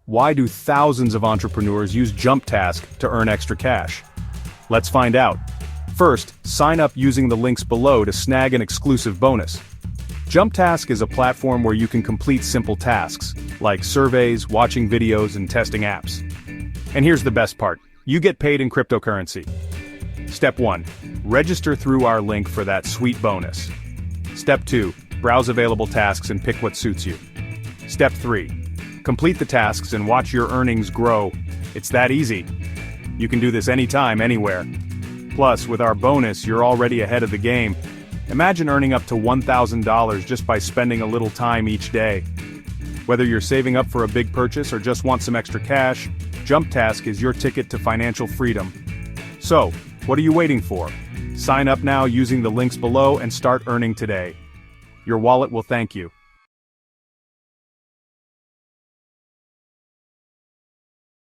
Why do thousands of entrepreneurs use JumpTask to earn extra cash? Let's find out. First, sign up using the links below to snag an exclusive bonus. JumpTask is a platform where you can complete simple tasks, like surveys, watching videos, and testing apps. And here's the best part. You get paid in cryptocurrency. Step 1. Register through our link for that sweet bonus. Step 2. Browse available tasks and pick what suits you. Step 3. Complete the tasks and watch your earnings grow. It's that easy. You can do this anytime, anywhere. Plus, with our bonus, you're already ahead of the game. Imagine earning up to $1,000 just by spending a little time each day. Whether you're saving up for a big purchase or just want some extra cash, JumpTask is your ticket to financial freedom. So, what are you waiting for? Sign up now using the links below and start earning today. Your wallet will thank you.